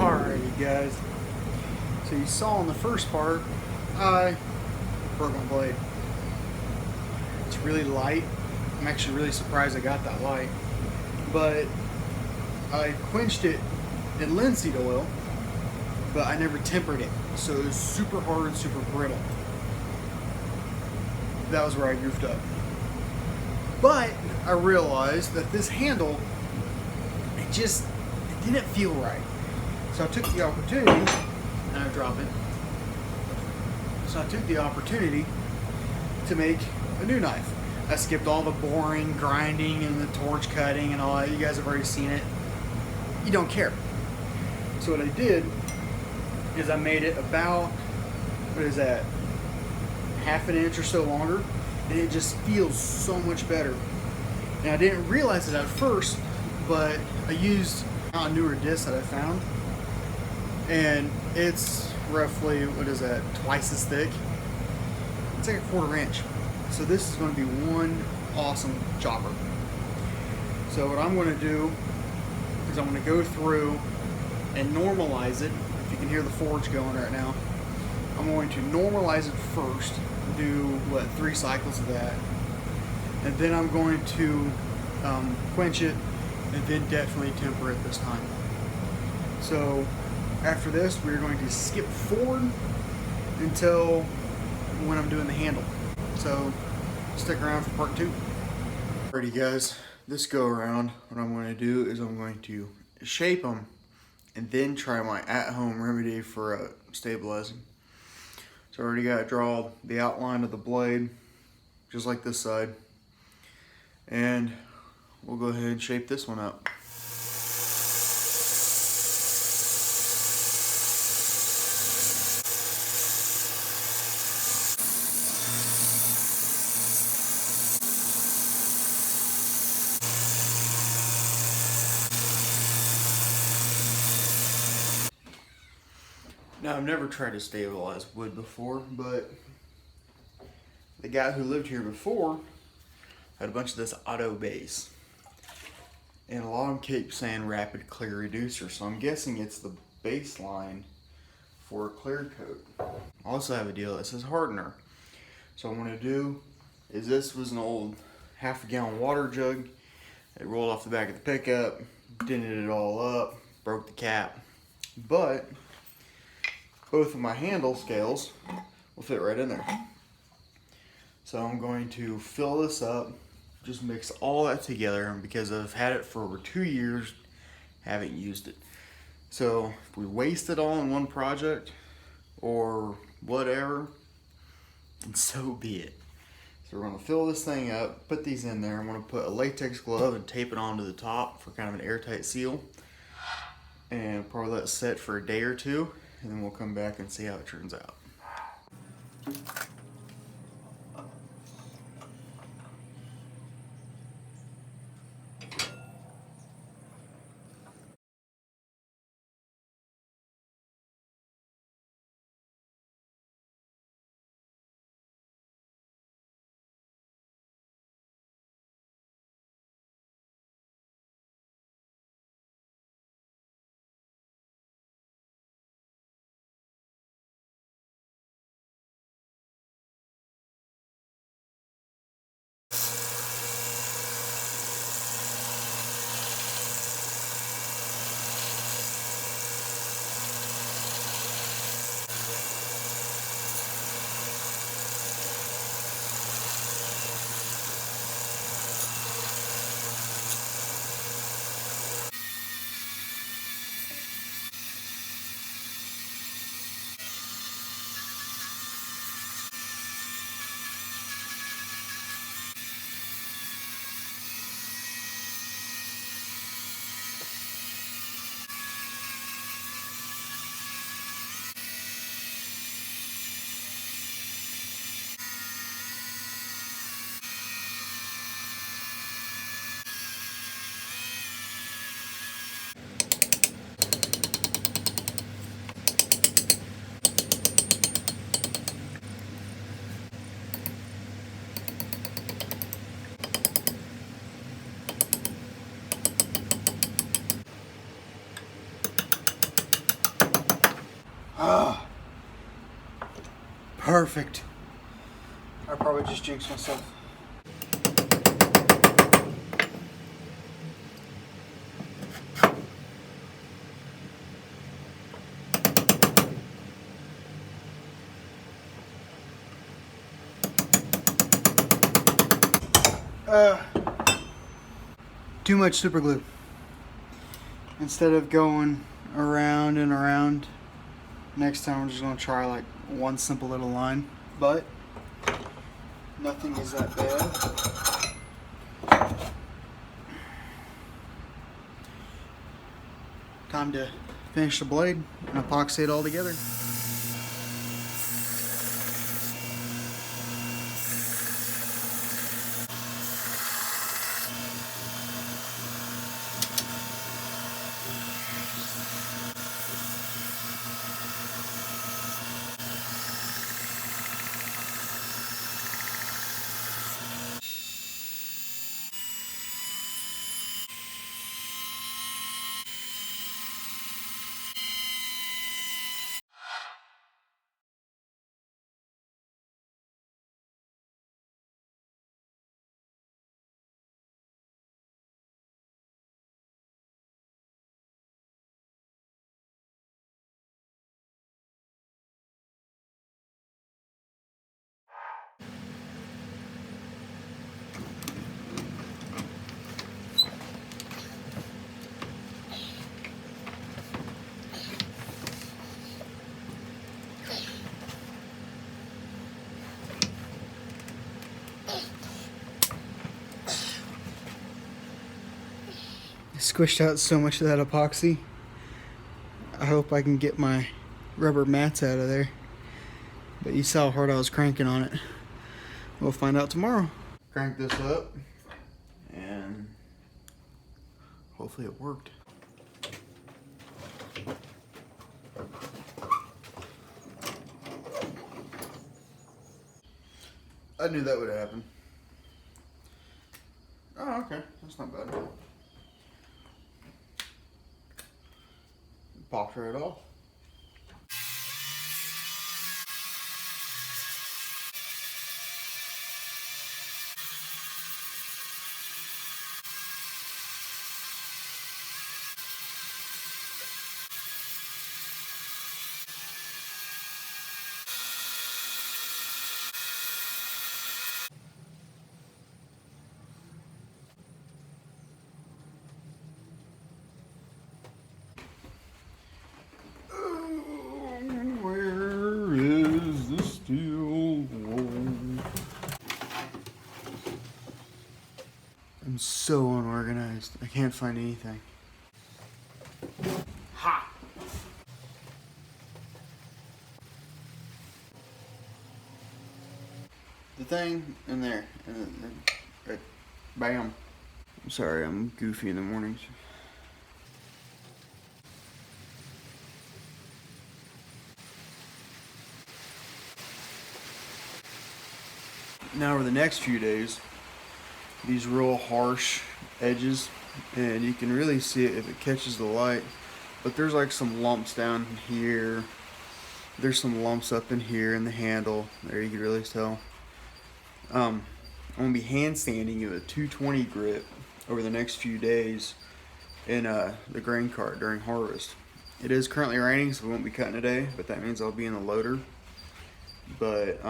Alrighty guys, so you saw in the first part, I broke my blade. It's really light. I'm actually really surprised I got that light. But I quenched it in linseed oil, but I never tempered it. So it was super hard and super brittle. That was where I goofed up. But I realized that this handle, it didn't feel right. So I took the opportunity, and I drop it. So I took the opportunity to make a new knife. I skipped all the boring grinding and the torch cutting and all that. You guys have already seen it. You don't care. So what I did is I made it about, what is that, half an inch or so longer, and it just feels so much better. And I didn't realize it at first, but I used a newer disc that I found, and it's roughly, what is that, twice as thick. It's like a 1/4 inch. So this is going to be one awesome chopper. So what I'm going to do is I'm going to go through and normalize it. If you can hear the forge going right now, I'm going to normalize it first, do 3 cycles of that, and then I'm going to quench it, and then definitely temper it this time. So after this, we're going to skip forward until when I'm doing the handle. So stick around for part 2. Alrighty guys, this go around, what I'm going to do is I'm going to shape them and then try my at-home remedy for stabilizing. So I already got to draw the outline of the blade, just like this side. And we'll go ahead and shape this one up. Now, I've never tried to stabilize wood before, but the guy who lived here before had a bunch of this auto base. And a lot of them keep saying rapid clear reducer, so I'm guessing it's the baseline for a clear coat. I also have a deal that says hardener. So what I'm going to do is, this was an old half-a-gallon water jug. It rolled off the back of the pickup, dented it all up, broke the cap. But both of my handle scales will fit right in there. So I'm going to fill this up, just mix all that together, and because I've had it for over 2 years, haven't used it. So if we waste it all in one project or whatever, and so be it. So we're gonna fill this thing up, put these in there. I'm gonna put a latex glove and tape it onto the top for kind of an airtight seal. And probably let it set for a day or two, and then we'll come back and see how it turns out. Perfect. I probably just jinxed myself. Too much super glue. Instead of going around and around, next time we're just gonna try like one simple little line, but nothing is that bad. Time to finish the blade and epoxy it all together. Squished out so much of that epoxy. I hope I can get my rubber mats out of there. But you saw how hard I was cranking on it. We'll find out tomorrow. Crank this up and hopefully it worked. I knew that would happen. Oh, okay. That's not bad. Popped right off. I'm so unorganized. I can't find anything. Ha! The thing in there, and then right, bam. I'm sorry, I'm goofy in the mornings. Now over the next few days, these real harsh edges, and you can really see it if it catches the light, but there's like some lumps down here, there's some lumps up in here in the handle there, you can really tell. I'm gonna be hand sanding it with a 220 grit over the next few days in the grain cart during harvest. It is currently raining, so we won't be cutting today, but that means I'll be in the loader. But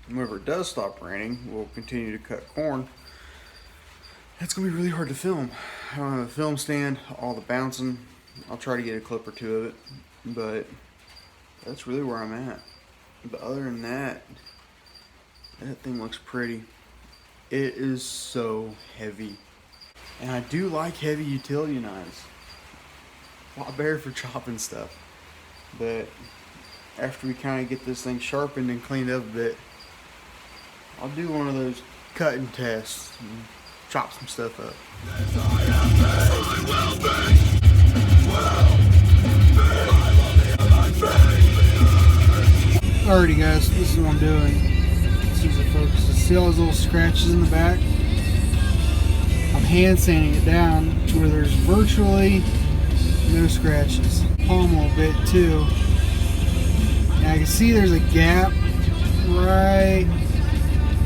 whenever it does stop raining, we'll continue to cut corn. It's gonna be really hard to film. I don't have a film stand, all the bouncing. I'll try to get a clip or two of it, but that's really where I'm at. But other than that, that thing looks pretty. It is so heavy. And I do like heavy utility knives. A lot better for chopping stuff. But after we kind of get this thing sharpened and cleaned up a bit, I'll do one of those cutting tests and chop some stuff up. Alrighty guys, this is what I'm doing. Let's use the focus. See all those little scratches in the back? I'm hand sanding it down to where there's virtually no scratches. Palm a little bit too. And I can see there's a gap right,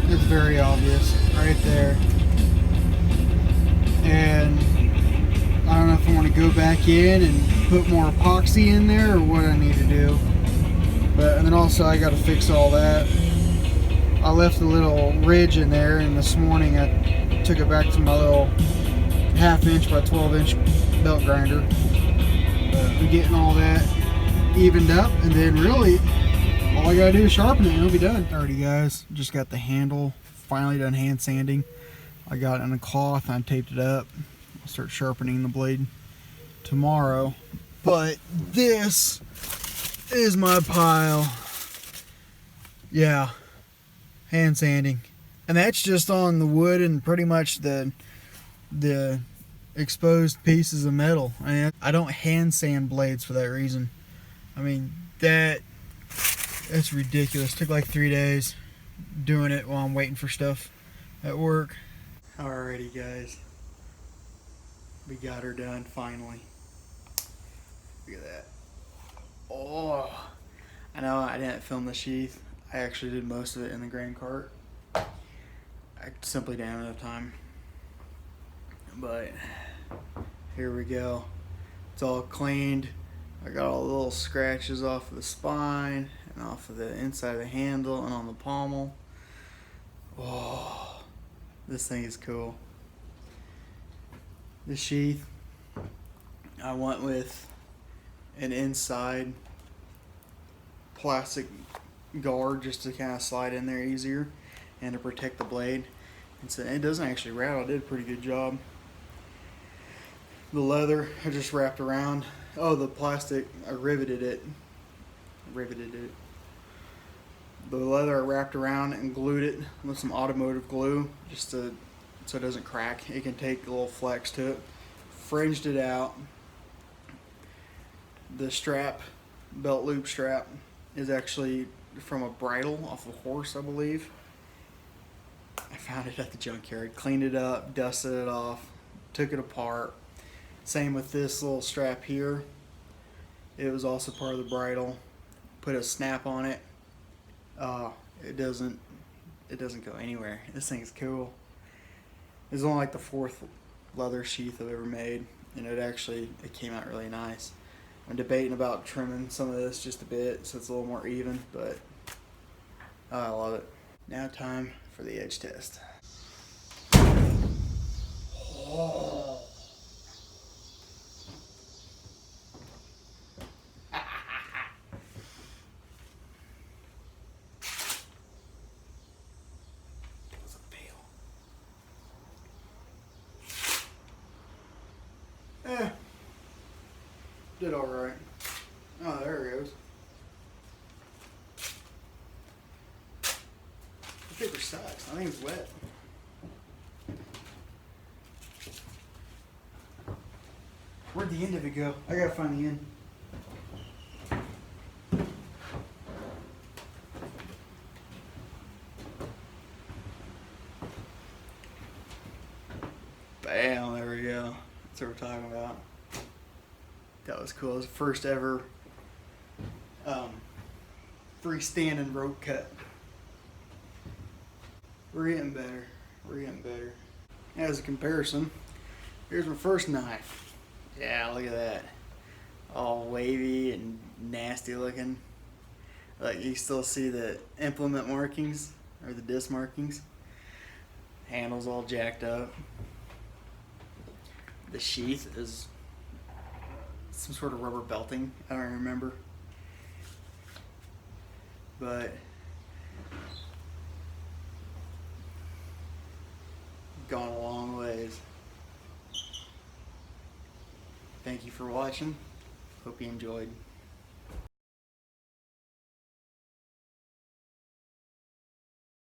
it's very obvious, right there. And I don't know if I want to go back in and put more epoxy in there or what I need to do. But, and then also I got to fix all that. I left a little ridge in there, and this morning I took it back to my little 1/2 inch by 12 inch belt grinder. I'm getting all that evened up, and then really all I gotta do is sharpen it and it'll be done. Alrighty guys, just got the handle finally done hand sanding. I got it in a cloth and I taped it up. I'll start sharpening the blade tomorrow. But this is my pile. Yeah, hand sanding. And that's just on the wood and pretty much the exposed pieces of metal. I don't hand sand blades for that reason. I mean, that's ridiculous. Took like 3 days doing it while I'm waiting for stuff at work. Alrighty guys, we got her done finally. Look at that. Oh, I know I didn't film the sheath. I actually did most of it in the grain cart. I simply didn't have enough time. But here we go. It's all cleaned. I got all the little scratches off of the spine and off of the inside of the handle and on the pommel. Oh, this thing is cool. The sheath, I went with an inside plastic guard just to kind of slide in there easier and to protect the blade. And so it doesn't actually rattle. I did a pretty good job. The leather I just wrapped around. Oh, the plastic, I riveted it. The leather I wrapped around and glued it with some automotive glue just so it doesn't crack. It can take a little flex to it. Fringed it out. The strap, belt loop strap, is actually from a bridle off a horse, I believe. I found it at the junkyard. Cleaned it up, dusted it off, took it apart. Same with this little strap here. It was also part of the bridle. Put a snap on it. It doesn't go anywhere. This thing's cool. It's only like the 4th leather sheath I've ever made, and it came out really nice. I'm debating about trimming some of this just a bit so it's a little more even, but I love it. Now time for the edge test. Oh. Did alright. Oh, there it goes. The paper sucks. I think it's wet. Where'd the end of it go? I gotta find the end. Bam, there we go. That's what we're talking about. That was cool. It was the first ever freestanding rope cut. We're getting better. As a comparison, here's my first knife. Yeah, look at that. All wavy and nasty looking. Like, you still see the implement markings or the disc markings. Handle's all jacked up. The sheath is some sort of rubber belting. I don't remember. But gone a long ways. Thank you for watching. Hope you enjoyed.